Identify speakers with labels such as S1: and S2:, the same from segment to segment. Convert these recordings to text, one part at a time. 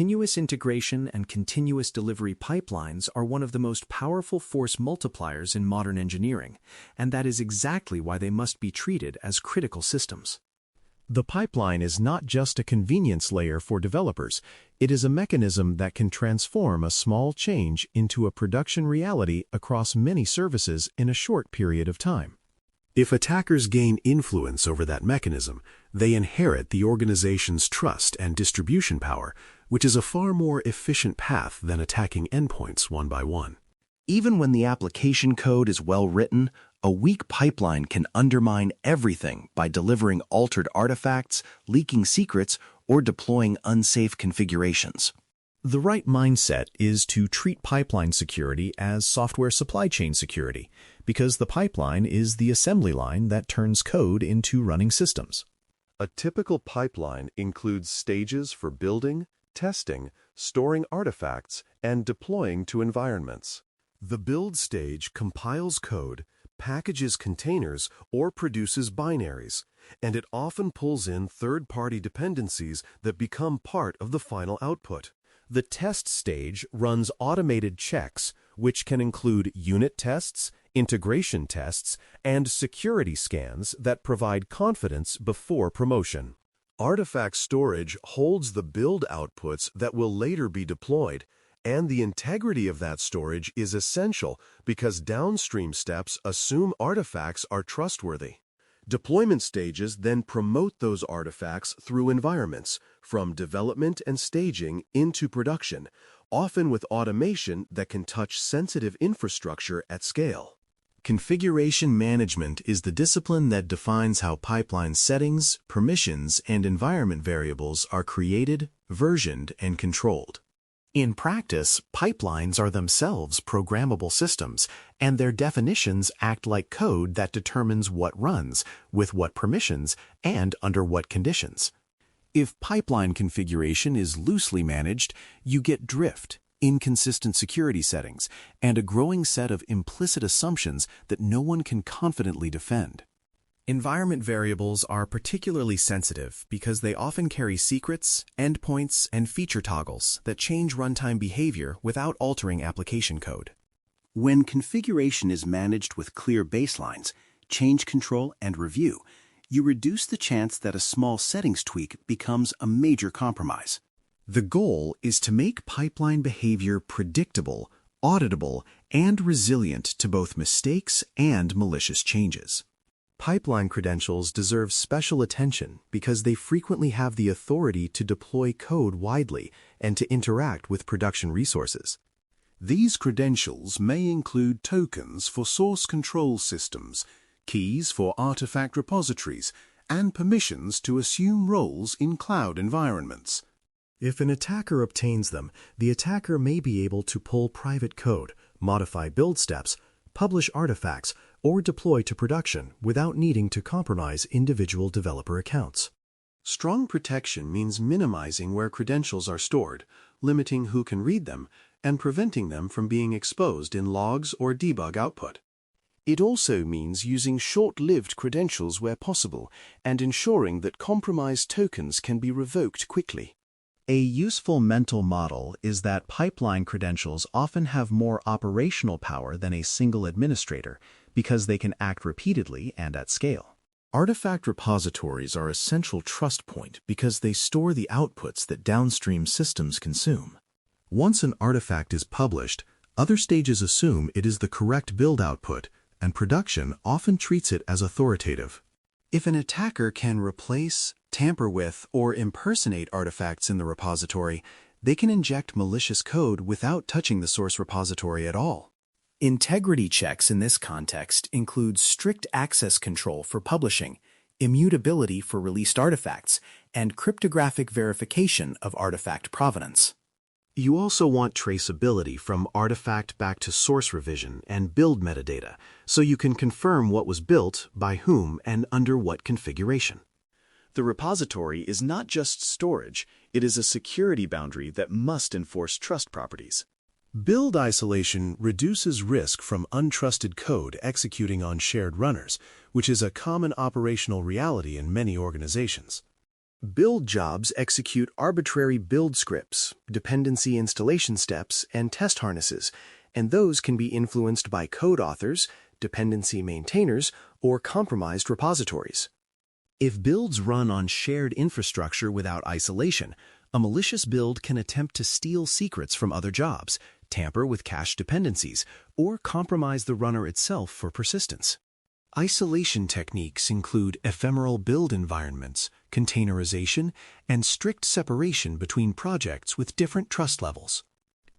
S1: Continuous integration and continuous delivery pipelines are one of the most powerful force multipliers in modern engineering, and that is exactly why they must be treated as critical systems.
S2: The pipeline is not just a convenience layer for developers, it is a mechanism that can transform a small change into a production reality across many services in a short period of time. If attackers gain influence over that mechanism, they inherit the organization's trust and distribution power, which is a far more efficient path than attacking endpoints one by one.
S3: Even when the application code is well written, a weak pipeline can undermine everything by delivering altered artifacts, leaking secrets, or deploying unsafe configurations.
S2: The right mindset is to treat pipeline security as software supply chain security, because the pipeline is the assembly line that turns code into running systems.
S4: A typical pipeline includes stages for building, testing, storing artifacts, and deploying to environments. The build stage compiles code, packages containers, or produces binaries, and it often pulls in third-party dependencies that become part of the final output. The test stage runs automated checks, which can include unit tests, integration tests, and security scans that provide confidence before promotion. Artifact storage holds the build outputs that will later be deployed, and the integrity of that storage is essential because downstream steps assume artifacts are trustworthy. Deployment stages then promote those artifacts through environments, from development and staging into production, often with automation that can touch sensitive infrastructure at scale. Configuration management is the discipline that defines how pipeline settings, permissions, and environment variables are created, versioned, and controlled. In practice, pipelines are themselves programmable systems, and their definitions act like code that determines what runs, with what permissions, and under what conditions. If pipeline configuration is loosely managed, you get drift, inconsistent security settings, and a growing set of implicit assumptions that no one can confidently defend. Environment variables are particularly sensitive because they often carry secrets, endpoints, and feature toggles that change runtime behavior without altering application code.
S3: When configuration is managed with clear baselines, change control, and review, you reduce the chance that a small settings tweak becomes a major compromise.
S2: The goal is to make pipeline behavior predictable, auditable, and resilient to both mistakes and malicious changes. Pipeline credentials deserve special attention because they frequently have the authority to deploy code widely and to interact with production resources. These credentials may include tokens for source control systems, keys for artifact repositories, and permissions to assume roles in cloud environments. If an attacker obtains them, the attacker may be able to pull private code, modify build steps, publish artifacts, or deploy to production without needing to compromise individual developer accounts. Strong protection means minimizing where credentials are stored, limiting who can read them, and preventing them from being exposed in logs or debug output. It also means using short-lived credentials where possible and ensuring that compromised tokens can be revoked quickly. A useful mental model is that pipeline credentials often have more operational power than a single administrator because they can act repeatedly and at scale. Artifact repositories are a central trust point because they store the outputs that downstream systems consume. Once an artifact is published, other stages assume it is the correct build output, and production often treats it as authoritative. If an attacker can replace, tamper with, or impersonate artifacts in the repository, they can inject malicious code without touching the source repository at all. Integrity checks in this context include strict access control for publishing, immutability for released artifacts, and cryptographic verification of artifact provenance. You also want traceability from artifact back to source revision and build metadata, so you can confirm what was built, by whom, and under what configuration. The repository is not just storage, it is a security boundary that must enforce trust properties. Build isolation reduces risk from untrusted code executing on shared runners, which is a common operational reality in many organizations. Build jobs execute arbitrary build scripts, dependency installation steps, and test harnesses, and those can be influenced by code authors, dependency maintainers, or compromised repositories. If builds run on shared infrastructure without isolation, a malicious build can attempt to steal secrets from other jobs, tamper with cache dependencies, or compromise the runner itself for persistence. Isolation techniques include ephemeral build environments, containerization, and strict separation between projects with different trust levels.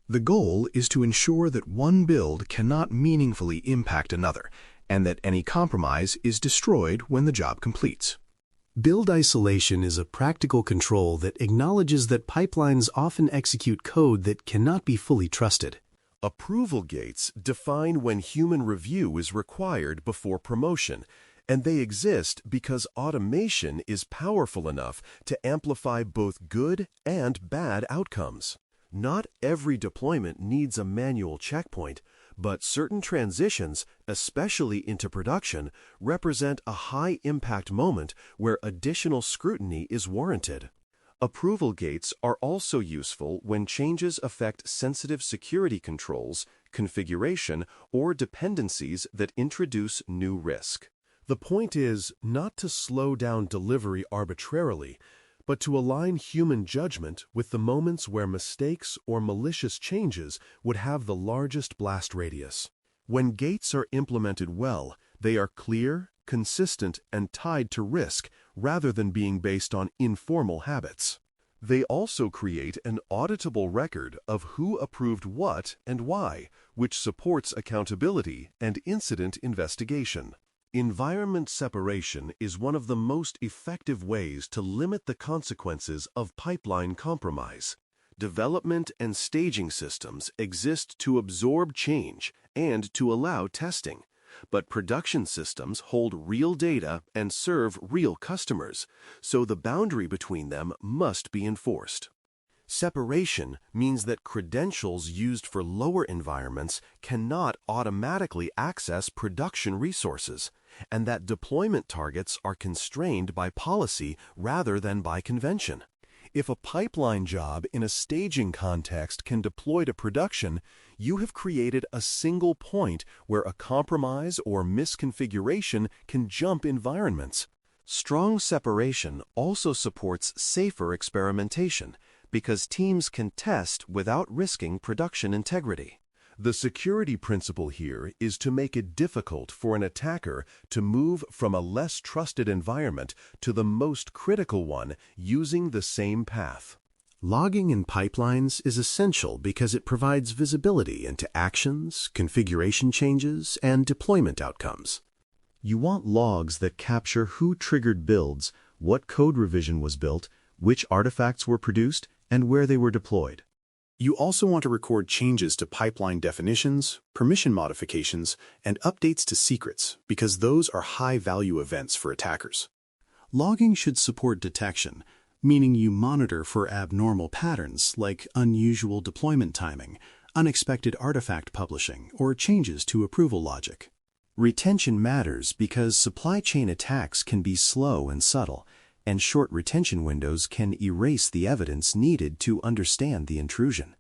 S2: The goal is to ensure that one build cannot meaningfully impact another, and that any compromise is destroyed when the job completes. Build isolation is a practical control that acknowledges that pipelines often execute code that cannot be fully trusted.
S4: Approval gates define when human review is required before promotion, and they exist because automation is powerful enough to amplify both good and bad outcomes. Not every deployment needs a manual checkpoint, but certain transitions, especially into production, represent a high-impact moment where additional scrutiny is warranted. Approval gates are also useful when changes affect sensitive security controls, configuration, or dependencies that introduce new risk. The point is not to slow down delivery arbitrarily, but to align human judgment with the moments where mistakes or malicious changes would have the largest blast radius. When gates are implemented well, they are clear, consistent, and tied to risk rather than being based on informal habits. They also create an auditable record of who approved what and why, which supports accountability and incident investigation. Environment separation is one of the most effective ways to limit the consequences of pipeline compromise. Development and staging systems exist to absorb change and to allow testing, but production systems hold real data and serve real customers, so the boundary between them must be enforced. Separation means that credentials used for lower environments cannot automatically access production resources, and that deployment targets are constrained by policy rather than by convention. If a pipeline job in a staging context can deploy to production, you have created a single point where a compromise or misconfiguration can jump environments. Strong separation also supports safer experimentation because teams can test without risking production integrity. The security principle here is to make it difficult for an attacker to move from a less trusted environment to the most critical one using the same path. Logging in pipelines is essential because it provides visibility into actions, configuration changes, and deployment outcomes. You want logs that capture who triggered builds, what code revision was built, which artifacts were produced, and where they were deployed. You also want to record changes to pipeline definitions, permission modifications, and updates to secrets because those are high-value events for attackers. Logging should support detection, meaning you monitor for abnormal patterns like unusual deployment timing, unexpected artifact publishing, or changes to approval logic. Retention matters because supply chain attacks can be slow and subtle, and short retention windows can erase the evidence needed to understand the intrusion.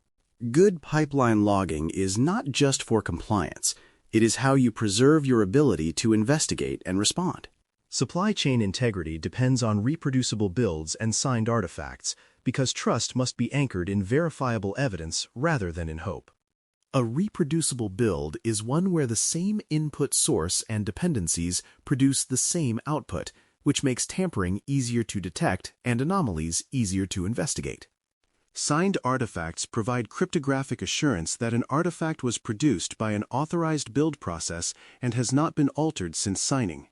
S4: Good pipeline logging is not just for compliance. It is how you preserve your ability to investigate and respond. Supply chain integrity depends on reproducible builds and signed artifacts because trust must be anchored in verifiable evidence rather than in hope. A reproducible build is one where the same input source and dependencies produce the same output, which makes tampering easier to detect and anomalies easier to investigate. Signed artifacts provide cryptographic assurance that an artifact was produced by an authorized build process and has not been altered since signing.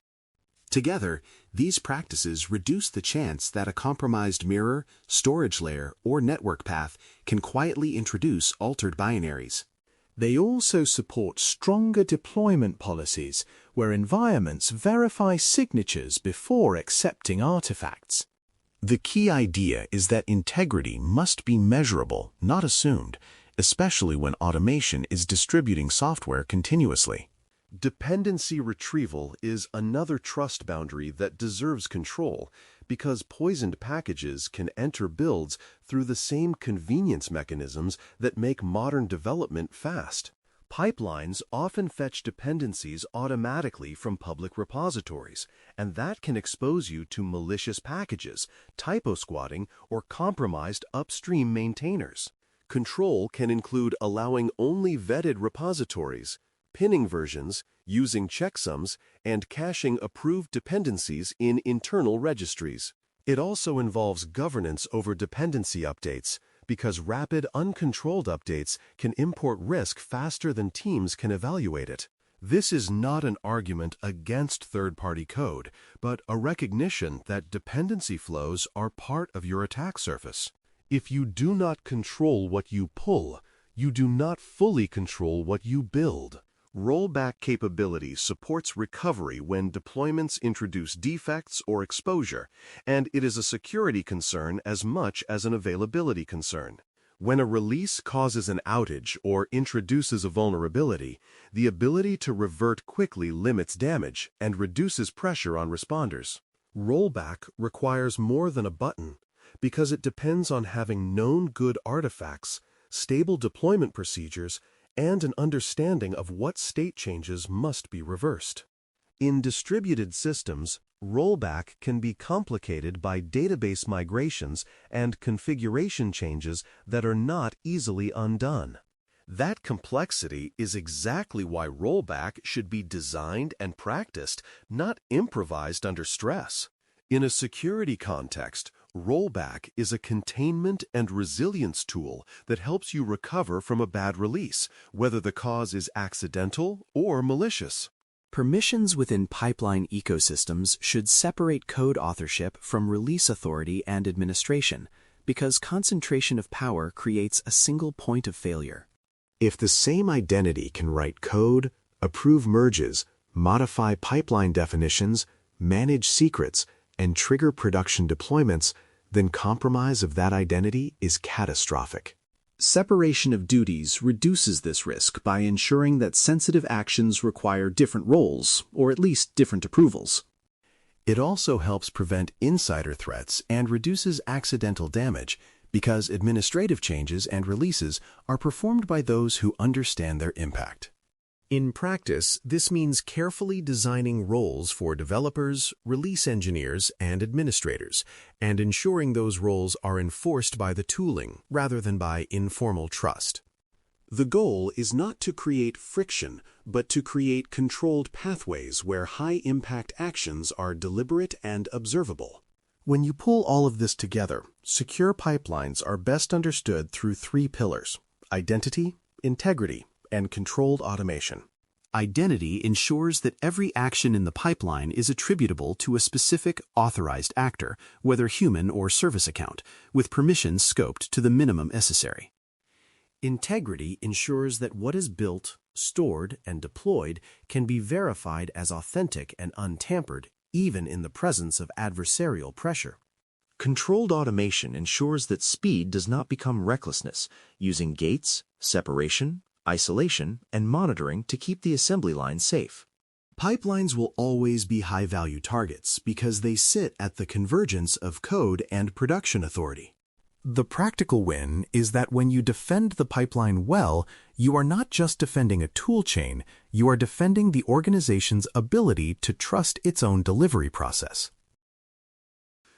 S4: Together, these practices reduce the chance that a compromised mirror, storage layer, or network path can quietly introduce altered binaries. They also support stronger deployment policies where environments verify signatures before accepting artifacts. The key idea is that integrity must be measurable, not assumed, especially when automation is distributing software continuously. Dependency retrieval is another trust boundary that deserves control because poisoned packages can enter builds through the same convenience mechanisms that make modern development fast. Pipelines often fetch dependencies automatically from public repositories, and that can expose you to malicious packages, typo squatting, or compromised upstream maintainers. Control can include allowing only vetted repositories, pinning versions, using checksums, and caching approved dependencies in internal registries. It also involves governance over dependency updates, because rapid, uncontrolled updates can import risk faster than teams can evaluate it. This is not an argument against third-party code, but a recognition that dependency flows are part of your attack surface. If you do not control what you pull, you do not fully control what you build. Rollback capability supports recovery when deployments introduce defects or exposure, and it is a security concern as much as an availability concern. When a release causes an outage or introduces a vulnerability, the ability to revert quickly limits damage and reduces pressure on responders. Rollback requires more than a button, because it depends on having known good artifacts, stable deployment procedures, and an understanding of what state changes must be reversed. In distributed systems, rollback can be complicated by database migrations and configuration changes that are not easily undone. That complexity is exactly why rollback should be designed and practiced, not improvised under stress. In a security context, rollback is a containment and resilience tool that helps you recover from a bad release, whether the cause is accidental or malicious.
S1: Permissions within pipeline ecosystems should separate code authorship from release authority and administration, because concentration of power creates a single point of failure.
S2: If the same identity can write code, approve merges, modify pipeline definitions, manage secrets, and trigger production deployments, then compromise of that identity is catastrophic.
S1: Separation of duties reduces this risk by ensuring that sensitive actions require different roles, or at least different approvals.
S4: It also helps prevent insider threats and reduces accidental damage, because administrative changes and releases are performed by those who understand their impact. In practice, this means carefully designing roles for developers, release engineers, and administrators, and ensuring those roles are enforced by the tooling rather than by informal trust. The goal is not to create friction, but to create controlled pathways where high-impact actions are deliberate and observable. When you pull all of this together, secure pipelines are best understood through three pillars: identity, integrity, and controlled automation. Identity ensures that every action in the pipeline is attributable to a specific authorized actor, whether human or service account, with permissions scoped to the minimum necessary. Integrity ensures that what is built, stored, and deployed can be verified as authentic and untampered, even in the presence of adversarial pressure. Controlled automation ensures that speed does not become recklessness, using gates, separation, isolation, and monitoring to keep the assembly line safe. Pipelines will always be high-value targets because they sit at the convergence of code and production authority. The practical win is that when you defend the pipeline well, you are not just defending a tool chain, you are defending the organization's ability to trust its own delivery process.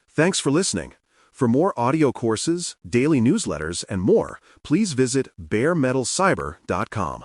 S4: Thanks for listening. For more audio courses, daily newsletters, and more, please visit baremetalcyber.com.